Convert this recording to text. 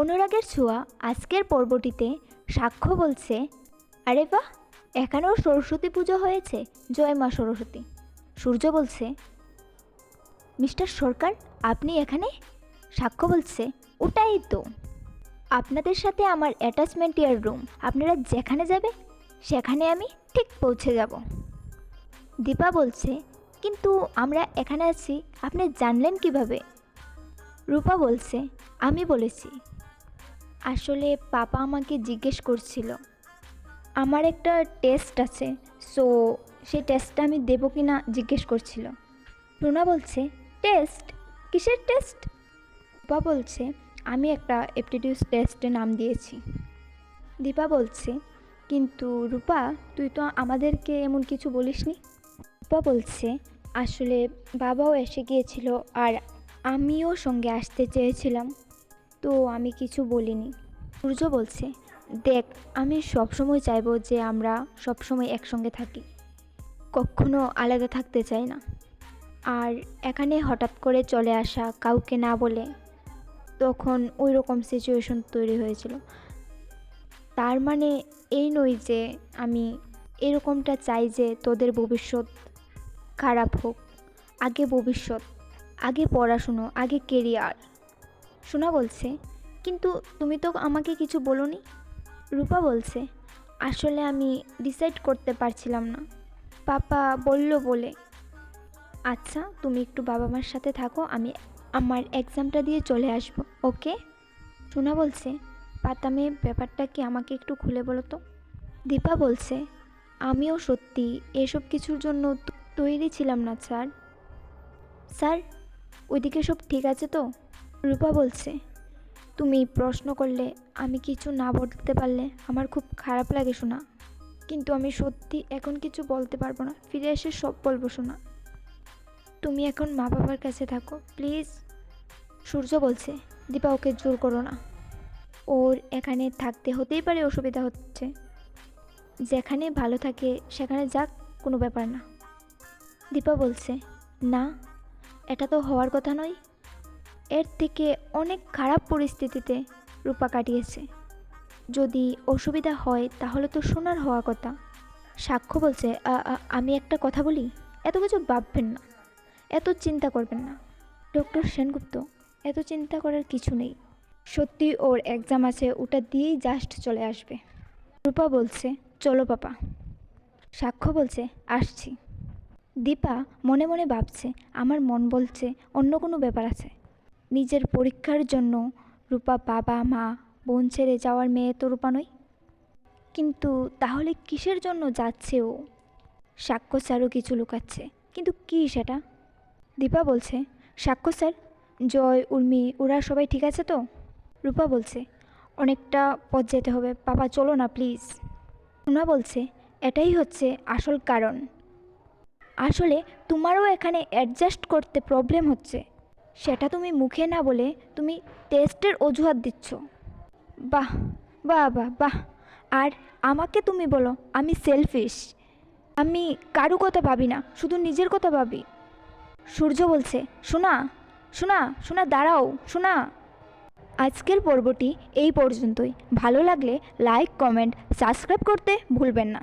অনুরাগের ছোঁয়া আজকের পর্বটিতে সাক্ষ্য বলছে, আরে বাহ, এখানেও সরস্বতী পুজো হয়েছে, জয় মা সরস্বতী। সূর্য বলছে, মিস্টার সরকার আপনি এখানে? সাক্ষ্য বলছে, ওটাই তো আপনাদের সাথে আমার অ্যাটাচমেন্ট ইয়ার রুম, আপনারা যেখানে যাবে সেখানে আমি ঠিক পৌঁছে যাব। দীপা বলছে, কিন্তু আমরা এখানে আছি আপনি জানলেন কিভাবে? রূপা বলছে, আমি বলেছি। আসলে পাপা আমাকে জিজ্ঞেস করছিল, আমার একটা টেস্ট আছে, সো সেই টেস্টটা আমি দেবো কি না জিজ্ঞেস করছিল। রুনা বলছে, টেস্ট? কিসের টেস্ট? রূপা বলছে, আমি একটা অ্যাপটিটিউড টেস্টের নাম দিয়েছি। দীপা বলছে, কিন্তু রূপা তুই তো আমাদেরকে এমন কিছু বলিসনি। রূপা বলছে, আসলে বাবাও এসে গিয়েছিল আর আমিও সঙ্গে আসতে চেয়েছিলাম, তো আমি কিছু বলিনি। সূর্য বলছে, দেখ আমি সবসময় চাইবো যে আমরা সবসময় একসঙ্গে থাকি, কখনো আলাদা থাকতে চাই না। আর এখানে হঠাৎ করে চলে আসা কাউকে না বলে তখন ওই রকম সিচুয়েশন তৈরি হয়েছিল। তার মানে এই নয় যে আমি এরকমটা চাই যে তোদের ভবিষ্যৎ খারাপ হোক। আগে ভবিষ্যৎ, আগে পড়াশুনো, আগে কেরিয়ার। সোনা বলছে, কিন্তু তুমি তো আমাকে কিছু বলোনি। রূপা বলছে, আসলে আমি ডিসাইড করতে পারছিলাম না, পাপা বলল বলে। আচ্ছা তুমি একটু বাবা মার সাথে থাকো, আমি আমার এক্সামটা দিয়ে চলে আসব, ওকে? সোনা বলছে, পাতামে ব্যাপারটা কি আমাকে একটু খুলে বলো তো। দীপা বলছে, আমিও সত্যি এসব কিছুর জন্য তৈরি ছিলাম না স্যার। স্যার ওইদিকে সব ঠিক আছে তো? রূপা বলছে, তুমি প্রশ্ন করলে আমি কিছু না বলতে পারলে আমার খুব খারাপ লাগে শোনা, কিন্তু আমি সত্যি এখন কিছু বলতে পারবো না, ফিরে এসে সব বলবো শোনা। তুমি এখন মা বাবার কাছে থাকো প্লিজ। সূর্য বলছে, দীপা ওকে জোর করো না, ওর এখানে থাকতে হতেই পারে অসুবিধা হচ্ছে, যেখানে ভালো থাকে সেখানে যাক, কোনো ব্যাপার না। দীপা বলছে, না এটা তো হওয়ার কথা নয়, এর থেকে অনেক খারাপ পরিস্থিতিতে রূপা কাটিয়েছে, যদি অসুবিধা হয় তাহলে তো সোনার হওয়া কথা। সাক্ষ্য বলছে, আমি একটা কথা বলি, এত কিছু ভাববেন না, এত চিন্তা করবেন না। ডক্টর সেনগুপ্ত, এত চিন্তা করার কিছু নেই, সত্যি ওর এক্সাম আছে, ওটা দিয়েই জাস্ট চলে আসবে। রূপা বলছে, চলো পাপা। সাক্ষ্য বলছে, আসছি। দীপা মনে মনে ভাবছে, আমার মন বলছে অন্য কোনো ব্যাপার আছে। নিজের পরীক্ষার জন্য রূপা বাবা মা বোন ছেড়ে যাওয়ার মেয়ে তো রূপা নয়, কিন্তু তাহলে কিসের জন্য যাচ্ছে ও? সাক্ষ্য স্যারও কিছু লুকাচ্ছে, কিন্তু কী সেটা? দীপা বলছে, সাক্ষ্য স্যার, জয় উর্মি ওরা সবাই ঠিক আছে তো? রূপা বলছে, অনেকটা পথ যেতে হবে বাবা, চলো না প্লিজ। সোনা বলছে, এটাই হচ্ছে আসল কারণ, আসলে তোমারও এখানে অ্যাডজাস্ট করতে প্রবলেম হচ্ছে, সেটা তুমি মুখে না বলে তুমি টেস্টের অজুহাত দিচ্ছ। বাহ বাহ বাহ বাহ, আর আমাকে তুমি বলো আমি সেলফিশ, আমি কারো কথা ভাবি না, শুধু নিজের কথা ভাবি। সূর্য বলছে, শোনা শোনা শোনা, দাঁড়াও শোনা। আজকের পর্বটি এই পর্যন্তই। ভালো লাগলে লাইক কমেন্ট সাবস্ক্রাইব করতে ভুলবেন না।